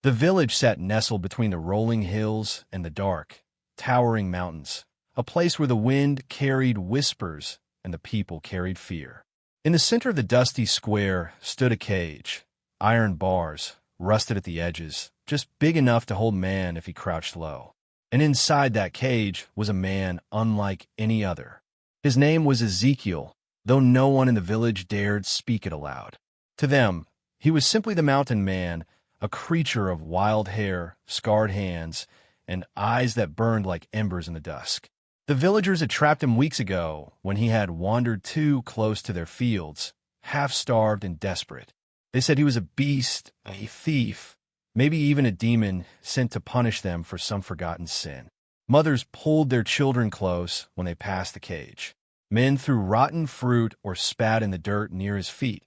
The village sat nestled between the rolling hills and the dark, towering mountains, a place where the wind carried whispers and the people carried fear. In the center of the dusty square stood a cage, iron bars, rusted at the edges, just big enough to hold man if he crouched low. And inside that cage was a man unlike any other. His name was Ezekiel, though no one in the village dared speak it aloud. To them, he was simply the mountain man, a creature of wild hair, scarred hands, and eyes that burned like embers in the dusk. The villagers had trapped him weeks ago when he had wandered too close to their fields, half-starved and desperate. They said he was a beast, a thief, maybe even a demon sent to punish them for some forgotten sin. Mothers pulled their children close when they passed the cage. Men threw rotten fruit or spat in the dirt near his feet,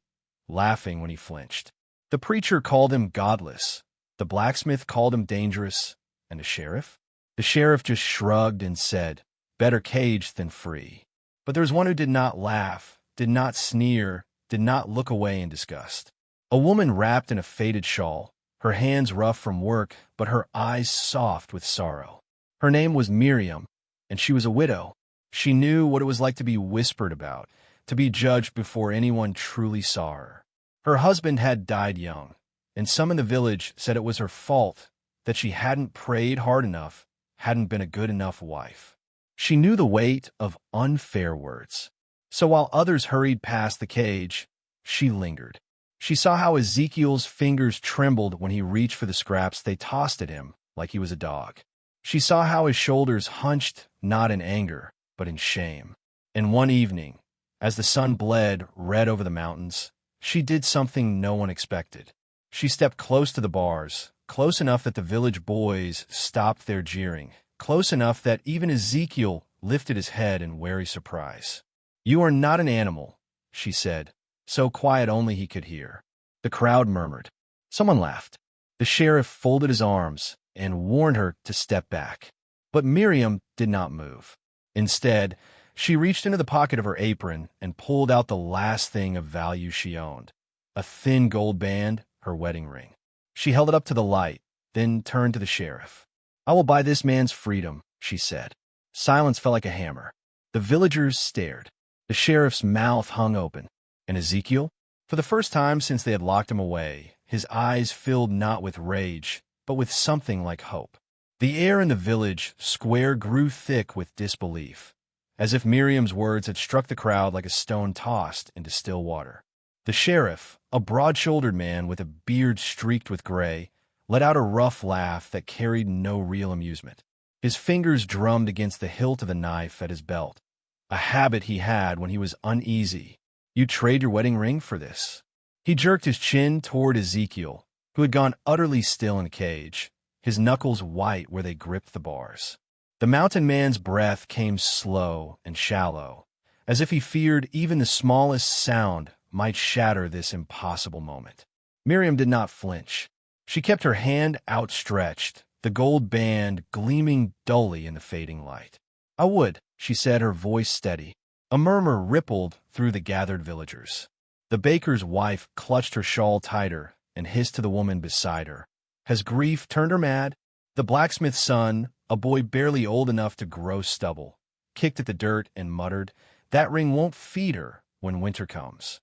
laughing when he flinched. The preacher called him godless, the blacksmith called him dangerous, and the sheriff? The sheriff just shrugged and said, "Better caged than free." But there was one who did not laugh, did not sneer, did not look away in disgust. A woman wrapped in a faded shawl, her hands rough from work, but her eyes soft with sorrow. Her name was Miriam, and she was a widow. She knew what it was like to be whispered about, to be judged before anyone truly saw her. Her husband had died young, and some in the village said it was her fault that she hadn't prayed hard enough, hadn't been a good enough wife. She knew the weight of unfair words. So while others hurried past the cage, she lingered. She saw how Ezekiel's fingers trembled when he reached for the scraps they tossed at him like he was a dog. She saw how his shoulders hunched not in anger, but in shame. And one evening, as the sun bled red over the mountains, she did something no one expected. She stepped close to the bars, close enough that the village boys stopped their jeering, close enough that even Ezekiel lifted his head in wary surprise. "You are not an animal," she said, so quiet only he could hear. The crowd murmured. Someone laughed. The sheriff folded his arms and warned her to step back. But Miriam did not move. Instead, she reached into the pocket of her apron and pulled out the last thing of value she owned, a thin gold band, her wedding ring. She held it up to the light, then turned to the sheriff. "I will buy this man's freedom," she said. Silence fell like a hammer. The villagers stared. The sheriff's mouth hung open. And Ezekiel? For the first time since they had locked him away, his eyes filled not with rage, but with something like hope. The air in the village square grew thick with disbelief, as if Miriam's words had struck the crowd like a stone tossed into still water. The sheriff, a broad-shouldered man with a beard streaked with gray, let out a rough laugh that carried no real amusement. His fingers drummed against the hilt of the knife at his belt, a habit he had when he was uneasy. "You trade your wedding ring for this?" He jerked his chin toward Ezekiel, who had gone utterly still in the cage, his knuckles white where they gripped the bars. The mountain man's breath came slow and shallow, as if he feared even the smallest sound might shatter this impossible moment. Miriam did not flinch. She kept her hand outstretched, the gold band gleaming dully in the fading light. "I would," she said, her voice steady. A murmur rippled through the gathered villagers. The baker's wife clutched her shawl tighter and hissed to the woman beside her. Has grief turned her mad? The blacksmith's son, a boy barely old enough to grow stubble, kicked at the dirt and muttered, "That ring won't feed her when winter comes."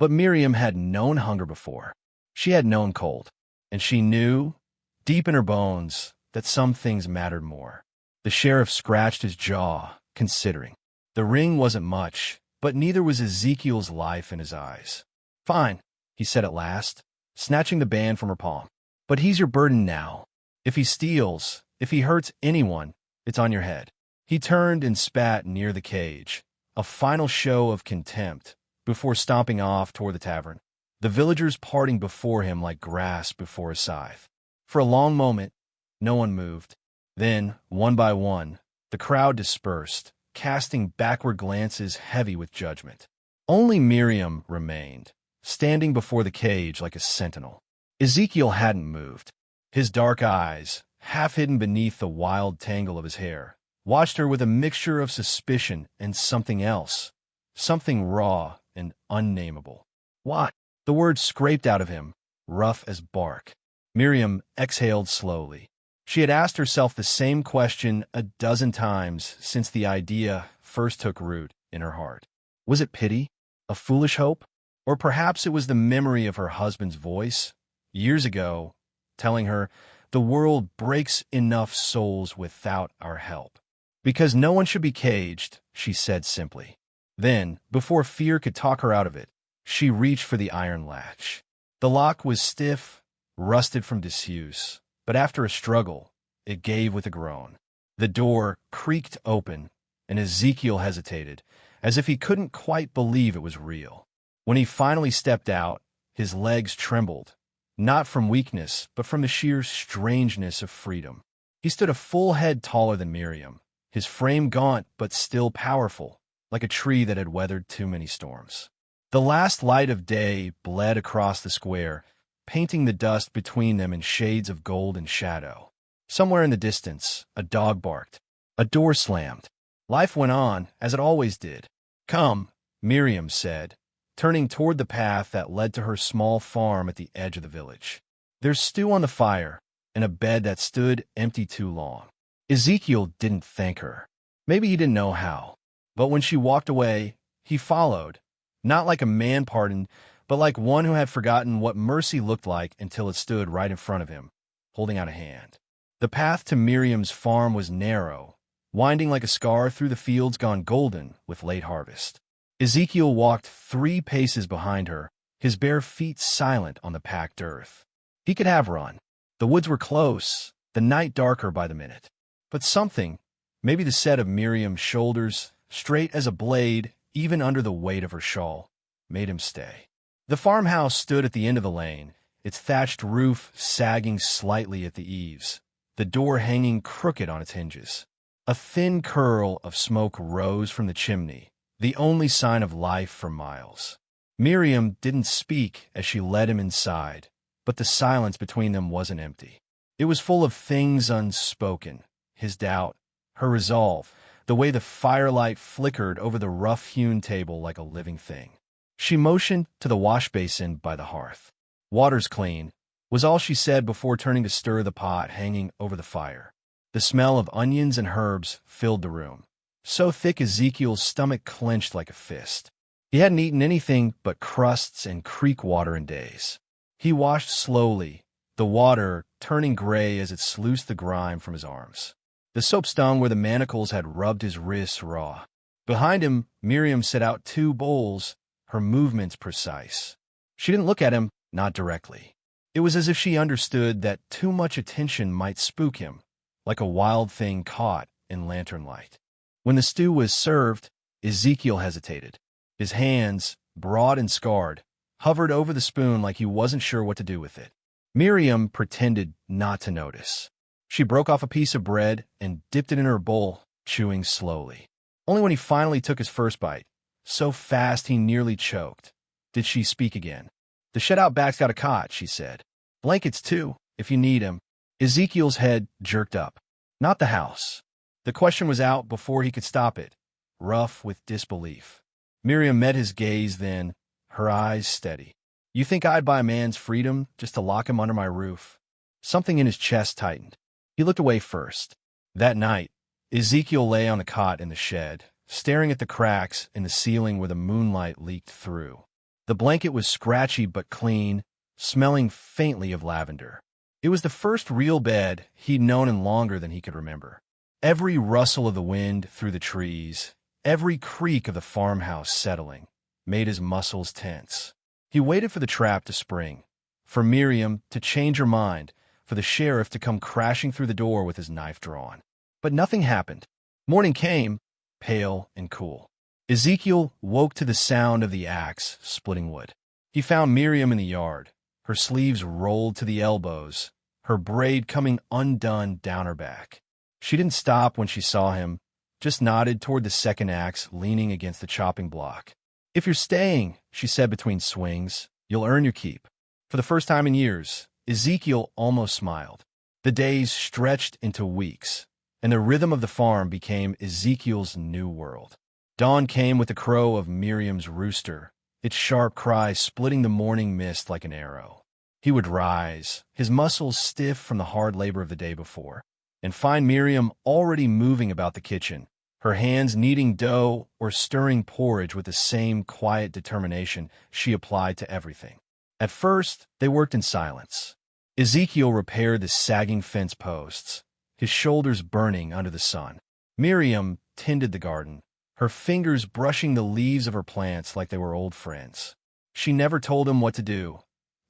But Miriam had known hunger before. She had known cold, and she knew, deep in her bones, that some things mattered more. The sheriff scratched his jaw, considering. The ring wasn't much, but neither was Ezekiel's life in his eyes. "Fine," he said at last, snatching the band from her palm. "But he's your burden now. If he steals, if he hurts anyone, it's on your head." He turned and spat near the cage, a final show of contempt, before stomping off toward the tavern, the villagers parting before him like grass before a scythe. For a long moment, no one moved. Then, one by one, the crowd dispersed, casting backward glances heavy with judgment. Only Miriam remained, standing before the cage like a sentinel. Ezekiel hadn't moved. His dark eyes, half hidden beneath the wild tangle of his hair, watched her with a mixture of suspicion and something else, something raw and unnameable. "What?" The words scraped out of him, rough as bark. Miriam exhaled slowly. She had asked herself the same question a dozen times since the idea first took root in her heart. Was it pity? A foolish hope? Or perhaps it was the memory of her husband's voice, years ago, telling her, "The world breaks enough souls without our help." "Because no one should be caged," she said simply. Then, before fear could talk her out of it, she reached for the iron latch. The lock was stiff, rusted from disuse, but after a struggle, it gave with a groan. The door creaked open, and Ezekiel hesitated, as if he couldn't quite believe it was real. When he finally stepped out, his legs trembled, not from weakness, but from the sheer strangeness of freedom. He stood a full head taller than Miriam, his frame gaunt but still powerful, like a tree that had weathered too many storms. The last light of day bled across the square, painting the dust between them in shades of gold and shadow. Somewhere in the distance, a dog barked. A door slammed. Life went on, as it always did. "Come," Miriam said, turning toward the path that led to her small farm at the edge of the village. "There's stew on the fire, and a bed that stood empty too long." Ezekiel didn't thank her. Maybe he didn't know how. But when she walked away, he followed, not like a man pardoned, but like one who had forgotten what mercy looked like until it stood right in front of him, holding out a hand. The path to Miriam's farm was narrow, winding like a scar through the fields gone golden with late harvest. Ezekiel walked 3 paces behind her, his bare feet silent on the packed earth. He could have run. The woods were close, the night darker by the minute. But something, maybe the set of Miriam's shoulders, straight as a blade, even under the weight of her shawl, made him stay. The farmhouse stood at the end of the lane, its thatched roof sagging slightly at the eaves, the door hanging crooked on its hinges. A thin curl of smoke rose from the chimney, the only sign of life for miles. Miriam didn't speak as she led him inside, but the silence between them wasn't empty. It was full of things unspoken, his doubt, her resolve, the way the firelight flickered over the rough-hewn table like a living thing. She motioned to the wash basin by the hearth. "Water's clean," was all she said before turning to stir the pot hanging over the fire. The smell of onions and herbs filled the room, so thick Ezekiel's stomach clenched like a fist. He hadn't eaten anything but crusts and creek water in days. He washed slowly, the water turning gray as it sluiced the grime from his arms. The soap stung where the manacles had rubbed his wrists raw. Behind him, Miriam set out 2 bowls, her movements precise. She didn't look at him, not directly. It was as if she understood that too much attention might spook him, like a wild thing caught in lantern light. When the stew was served, Ezekiel hesitated. His hands, broad and scarred, hovered over the spoon like he wasn't sure what to do with it. Miriam pretended not to notice. She broke off a piece of bread and dipped it in her bowl, chewing slowly. Only when he finally took his first bite, so fast he nearly choked, did she speak again. "The shed-out back's got a cot," she said. "Blankets, too, if you need 'em." Ezekiel's head jerked up. Not the house. The question was out before he could stop it, rough with disbelief. Miriam met his gaze then, her eyes steady. "You think I'd buy a man's freedom just to lock him under my roof?" Something in his chest tightened. He looked away first. That night, Ezekiel lay on the cot in the shed, staring at the cracks in the ceiling where the moonlight leaked through. The blanket was scratchy but clean, smelling faintly of lavender. It was the first real bed he'd known in longer than he could remember. Every rustle of the wind through the trees, every creak of the farmhouse settling, made his muscles tense. He waited for the trap to spring, for Miriam to change her mind, for the sheriff to come crashing through the door with his knife drawn. But nothing happened. Morning came, pale and cool. Ezekiel woke to the sound of the axe splitting wood. He found Miriam in the yard, her sleeves rolled to the elbows, her braid coming undone down her back. She didn't stop when she saw him, just nodded toward the second axe leaning against the chopping block. "If you're staying," she said between swings, "you'll earn your keep." For the first time in years, Ezekiel almost smiled. The days stretched into weeks, and the rhythm of the farm became Ezekiel's new world. Dawn came with the crow of Miriam's rooster, its sharp cry splitting the morning mist like an arrow. He would rise, his muscles stiff from the hard labor of the day before, and find Miriam already moving about the kitchen, her hands kneading dough or stirring porridge with the same quiet determination she applied to everything. At first, they worked in silence. Ezekiel repaired the sagging fence posts, his shoulders burning under the sun. Miriam tended the garden, her fingers brushing the leaves of her plants like they were old friends. She never told him what to do,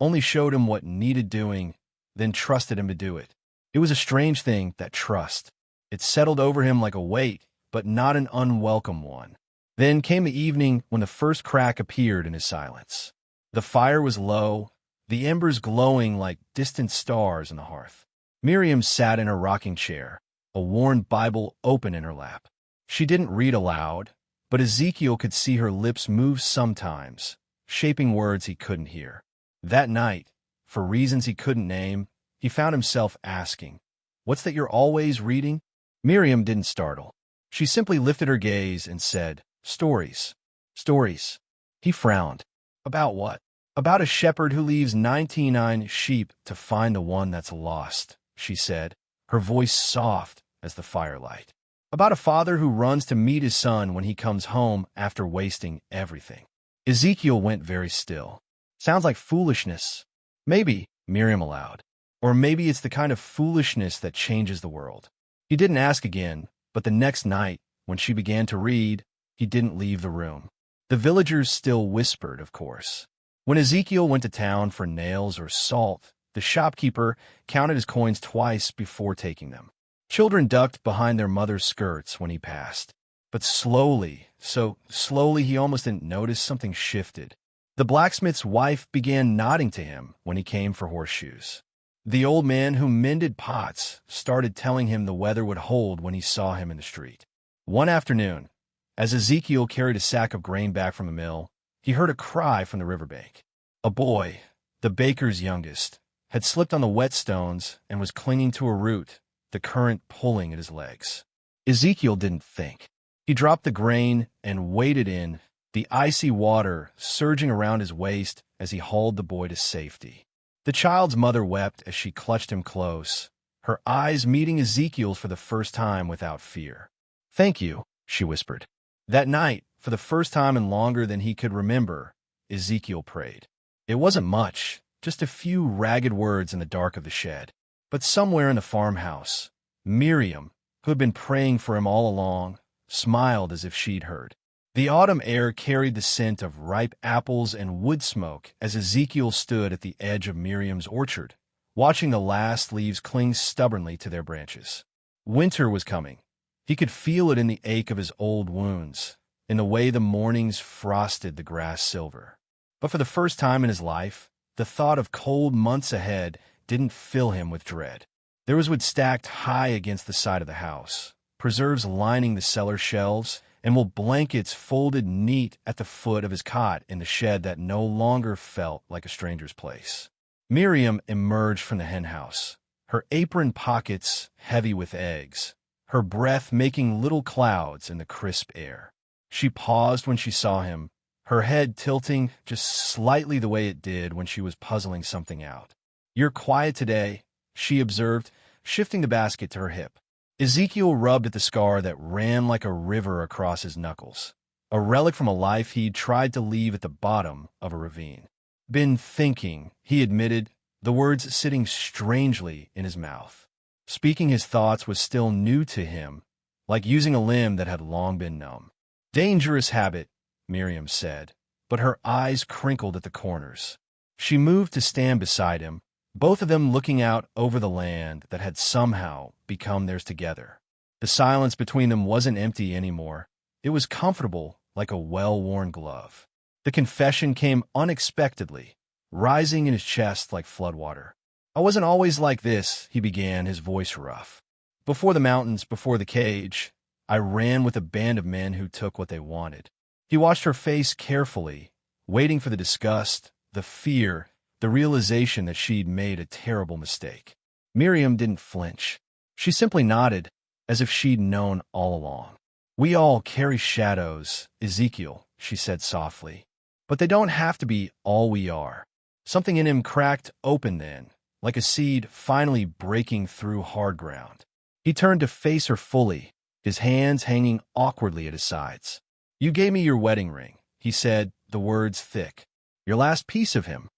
only showed him what needed doing, then trusted him to do it. It was a strange thing, that trust. It settled over him like a weight, but not an unwelcome one. Then came the evening when the first crack appeared in his silence. The fire was low, the embers glowing like distant stars on the hearth. Miriam sat in her rocking chair, a worn Bible open in her lap. She didn't read aloud, but Ezekiel could see her lips move sometimes, shaping words he couldn't hear. That night, for reasons he couldn't name, he found himself asking, "What's that you're always reading?" Miriam didn't startle. She simply lifted her gaze and said, "Stories. Stories." He frowned. "About what?" "About a shepherd who leaves 99 sheep to find the one that's lost," she said, her voice soft as the firelight. "About a father who runs to meet his son when he comes home after wasting everything." Ezekiel went very still. "Sounds like foolishness." "Maybe," Miriam allowed. "Or maybe it's the kind of foolishness that changes the world." He didn't ask again, but the next night, when she began to read, he didn't leave the room. The villagers still whispered, of course. When Ezekiel went to town for nails or salt, the shopkeeper counted his coins twice before taking them. Children ducked behind their mother's skirts when he passed. But slowly, so slowly he almost didn't notice, something shifted. The blacksmith's wife began nodding to him when he came for horseshoes. The old man who mended pots started telling him the weather would hold when he saw him in the street. One afternoon, as Ezekiel carried a sack of grain back from the mill, he heard a cry from the riverbank. A boy, the baker's youngest, had slipped on the whetstones and was clinging to a root, the current pulling at his legs. Ezekiel didn't think. He dropped the grain and waded in, the icy water surging around his waist as he hauled the boy to safety. The child's mother wept as she clutched him close, her eyes meeting Ezekiel's for the first time without fear. "Thank you," she whispered. That night, for the first time in longer than he could remember, Ezekiel prayed. It wasn't much, just a few ragged words in the dark of the shed. But somewhere in the farmhouse, Miriam, who had been praying for him all along, smiled as if she'd heard. The autumn air carried the scent of ripe apples and wood smoke as Ezekiel stood at the edge of Miriam's orchard, watching the last leaves cling stubbornly to their branches. Winter was coming. He could feel it in the ache of his old wounds, in the way the mornings frosted the grass silver. But for the first time in his life, the thought of cold months ahead didn't fill him with dread. There was wood stacked high against the side of the house, preserves lining the cellar shelves, and wool blankets folded neat at the foot of his cot in the shed that no longer felt like a stranger's place. Miriam emerged from the henhouse, her apron pockets heavy with eggs, her breath making little clouds in the crisp air. She paused when she saw him, her head tilting just slightly the way it did when she was puzzling something out. "You're quiet today," she observed, shifting the basket to her hip. Ezekiel rubbed at the scar that ran like a river across his knuckles, a relic from a life he'd tried to leave at the bottom of a ravine. "Been thinking," he admitted, the words sitting strangely in his mouth. Speaking his thoughts was still new to him, like using a limb that had long been numb. "Dangerous habit," Miriam said, but her eyes crinkled at the corners. She moved to stand beside him, both of them looking out over the land that had somehow become theirs together. The silence between them wasn't empty anymore. It was comfortable, like a well-worn glove. The confession came unexpectedly, rising in his chest like floodwater. "I wasn't always like this," he began, his voice rough. "Before the mountains, before the cage, I ran with a band of men who took what they wanted." He watched her face carefully, waiting for the disgust, the fear, the realization that she'd made a terrible mistake. Miriam didn't flinch. She simply nodded, as if she'd known all along. "We all carry shadows, Ezekiel," she said softly. "But they don't have to be all we are." Something in him cracked open then, like a seed finally breaking through hard ground. He turned to face her fully, his hands hanging awkwardly at his sides. "You gave me your wedding ring," he said, the words thick. "Your last piece of him."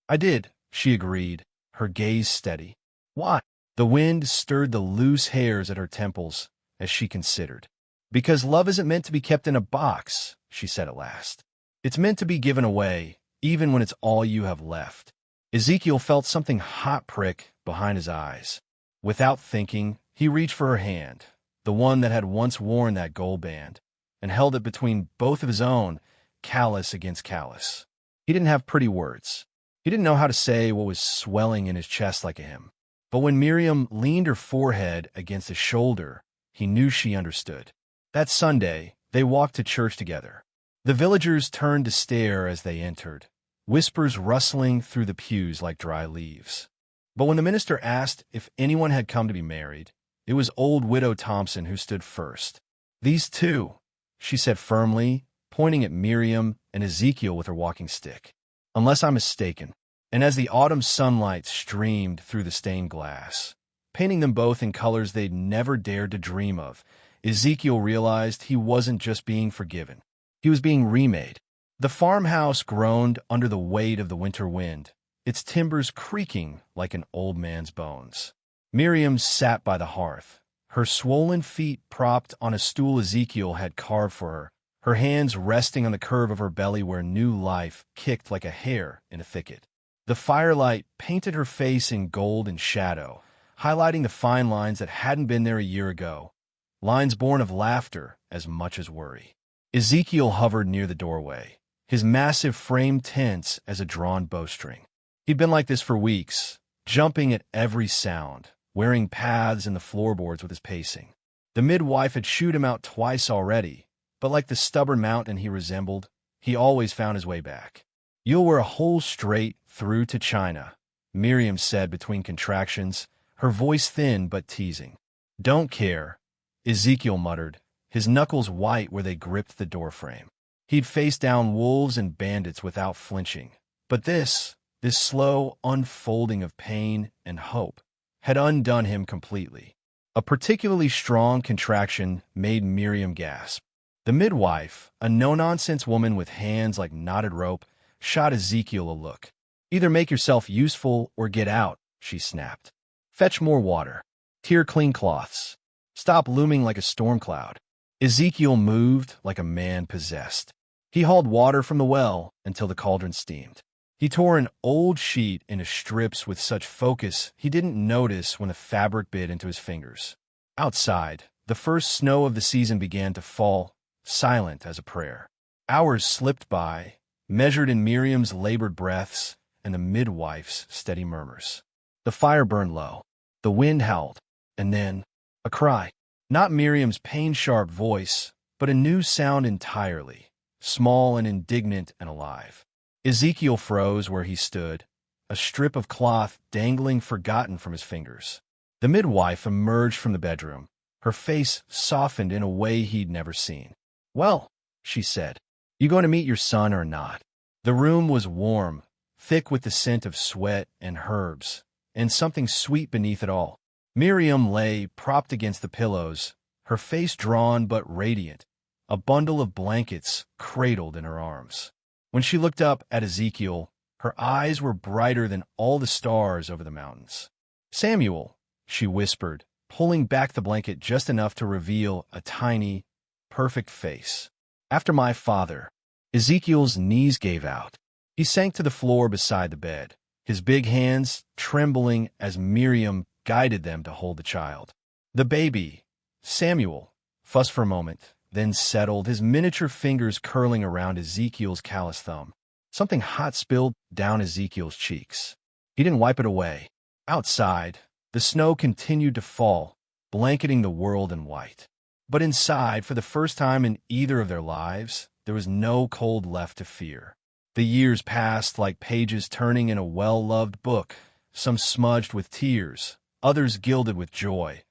"I did," she agreed, her gaze steady. "Why?" The wind stirred the loose hairs at her temples as she considered. "Because love isn't meant to be kept in a box," she said at last. "It's meant to be given away, even when it's all you have left." Ezekiel felt something hot prick behind his eyes. Without thinking, he reached for her hand, the one that had once worn that gold band, and held it between both of his own, callous against callous. He didn't have pretty words. He didn't know how to say what was swelling in his chest like a hymn. But when Miriam leaned her forehead against his shoulder, he knew she understood. That Sunday, they walked to church together. The villagers turned to stare as they entered, whispers rustling through the pews like dry leaves. But when the minister asked if anyone had come to be married, it was old Widow Thompson who stood first. "These two," she said firmly, pointing at Miriam and Ezekiel with her walking stick. "Unless I'm mistaken." And as the autumn sunlight streamed through the stained glass, painting them both in colors they'd never dared to dream of, Ezekiel realized he wasn't just being forgiven. He was being remade. The farmhouse groaned under the weight of the winter wind, its timbers creaking like an old man's bones. Miriam sat by the hearth, her swollen feet propped on a stool Ezekiel had carved for her hands resting on the curve of her belly where new life kicked like a hare in a thicket. The firelight painted her face in gold and shadow, highlighting the fine lines that hadn't been there a year ago, lines born of laughter as much as worry. Ezekiel hovered near the doorway, his massive frame tense as a drawn bowstring. He'd been like this for weeks, jumping at every sound, wearing paths in the floorboards with his pacing. The midwife had shooed him out twice already, but like the stubborn mountain he resembled, he always found his way back. "You'll wear a hole straight through to China," Miriam said between contractions, her voice thin but teasing. "Don't care," Ezekiel muttered, his knuckles white where they gripped the doorframe. He'd faced down wolves and bandits without flinching, but this slow unfolding of pain and hope, had undone him completely. A particularly strong contraction made Miriam gasp. The midwife, a no-nonsense woman with hands like knotted rope, shot Ezekiel a look. "Either make yourself useful or get out," she snapped. "Fetch more water. Tear clean cloths. Stop looming like a storm cloud." Ezekiel moved like a man possessed. He hauled water from the well until the cauldron steamed. He tore an old sheet into strips with such focus he didn't notice when the fabric bit into his fingers. Outside, the first snow of the season began to fall, silent as a prayer. Hours slipped by, measured in Miriam's labored breaths and the midwife's steady murmurs. The fire burned low. The wind howled. And then, a cry. Not Miriam's pain-sharp voice, but a new sound entirely, small and indignant and alive. Ezekiel froze where he stood, a strip of cloth dangling forgotten from his fingers. The midwife emerged from the bedroom, her face softened in a way he'd never seen. "Well," she said, "you going to meet your son or not?" The room was warm, thick with the scent of sweat and herbs, and something sweet beneath it all. Miriam lay propped against the pillows, her face drawn but radiant, a bundle of blankets cradled in her arms. When she looked up at Ezekiel, her eyes were brighter than all the stars over the mountains. "Samuel," she whispered, pulling back the blanket just enough to reveal a tiny, perfect face. "After my father." Ezekiel's knees gave out. He sank to the floor beside the bed, his big hands trembling as Miriam guided them to hold the child. The baby, Samuel, fussed for a moment, then settled, his miniature fingers curling around Ezekiel's callous thumb. Something hot spilled down Ezekiel's cheeks. He didn't wipe it away. Outside, the snow continued to fall, blanketing the world in white. But inside, for the first time in either of their lives, there was no cold left to fear. The years passed like pages turning in a well-loved book, some smudged with tears, others gilded with joy,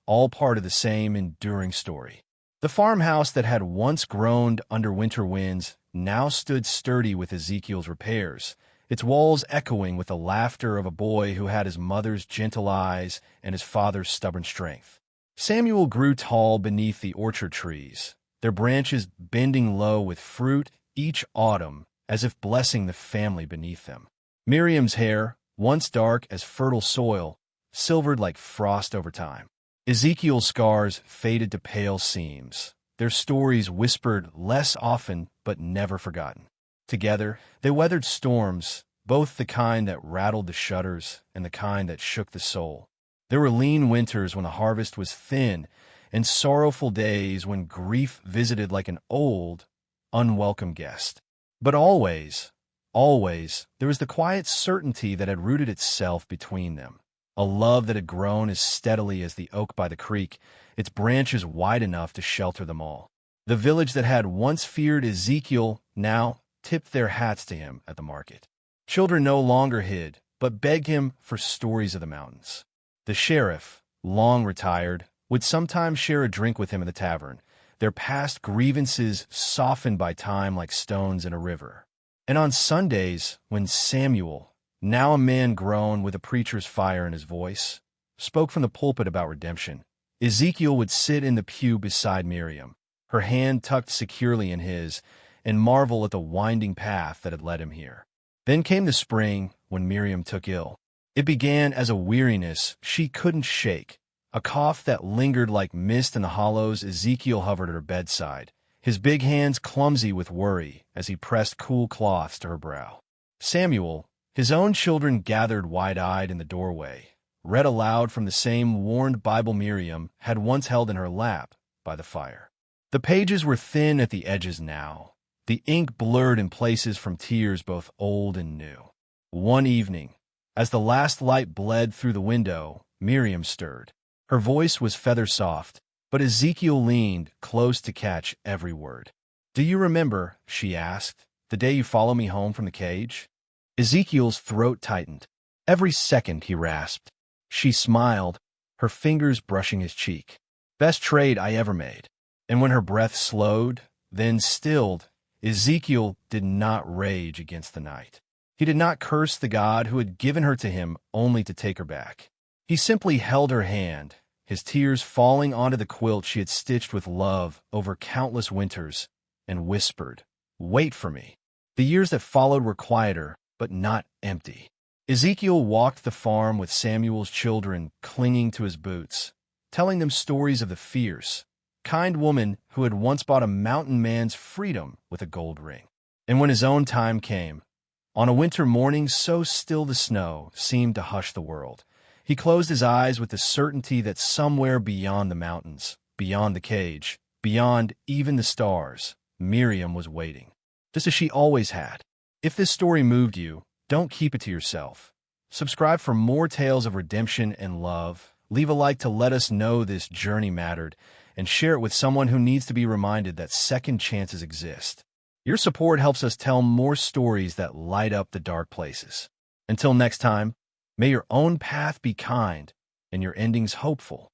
all part of the same enduring story. The farmhouse that had once groaned under winter winds now stood sturdy with Ezekiel's repairs, its walls echoing with the laughter of a boy who had his mother's gentle eyes and his father's stubborn strength. Samuel grew tall beneath the orchard trees, their branches bending low with fruit each autumn as if blessing the family beneath them. Miriam's hair, once dark as fertile soil, silvered like frost over time. Ezekiel's scars faded to pale seams, their stories whispered less often but never forgotten. Together, they weathered storms, both the kind that rattled the shutters and the kind that shook the soul. There were lean winters when the harvest was thin, and sorrowful days when grief visited like an old, unwelcome guest. But always, there was the quiet certainty that had rooted itself between them, a love that had grown as steadily as the oak by the creek, its branches wide enough to shelter them all. The village that had once feared Ezekiel now tipped their hats to him at the market. Children no longer hid, but begged him for stories of the mountains. The sheriff, long retired, would sometimes share a drink with him in the tavern, their past grievances softened by time like stones in a river. And on Sundays, when Samuel, now a man grown with a preacher's fire in his voice, spoke from the pulpit about redemption, Ezekiel would sit in the pew beside Miriam, her hand tucked securely in his, and marvel at the winding path that had led him here. Then came the spring when Miriam took ill. It began as a weariness she couldn't shake, a cough that lingered like mist in the hollows. Ezekiel hovered at her bedside, his big hands clumsy with worry as he pressed cool cloths to her brow. Samuel, his own children gathered wide-eyed in the doorway, read aloud from the same worn Bible Miriam had once held in her lap by the fire. The pages were thin at the edges now, the ink blurred in places from tears both old and new. One evening, as the last light bled through the window, Miriam stirred. Her voice was feather-soft, but Ezekiel leaned close to catch every word. "Do you remember," she asked, "the day you followed me home from the cage?" Ezekiel's throat tightened. "Every second," he rasped. She smiled, her fingers brushing his cheek. "Best trade I ever made." And when her breath slowed, then stilled, Ezekiel did not rage against the night. He did not curse the God who had given her to him only to take her back. He simply held her hand, his tears falling onto the quilt she had stitched with love over countless winters, and whispered, "Wait for me." The years that followed were quieter, but not empty. Ezekiel walked the farm with Samuel's children clinging to his boots, telling them stories of the fierce, kind woman who had once bought a mountain man's freedom with a gold ring. And when his own time came, on a winter morning so still the snow seemed to hush the world, he closed his eyes with the certainty that somewhere beyond the mountains, beyond the cage, beyond even the stars, Miriam was waiting, just as she always had. If this story moved you, don't keep it to yourself. Subscribe for more tales of redemption and love. Leave a like to let us know this journey mattered, and share it with someone who needs to be reminded that second chances exist. Your support helps us tell more stories that light up the dark places. Until next time, may your own path be kind and your endings hopeful.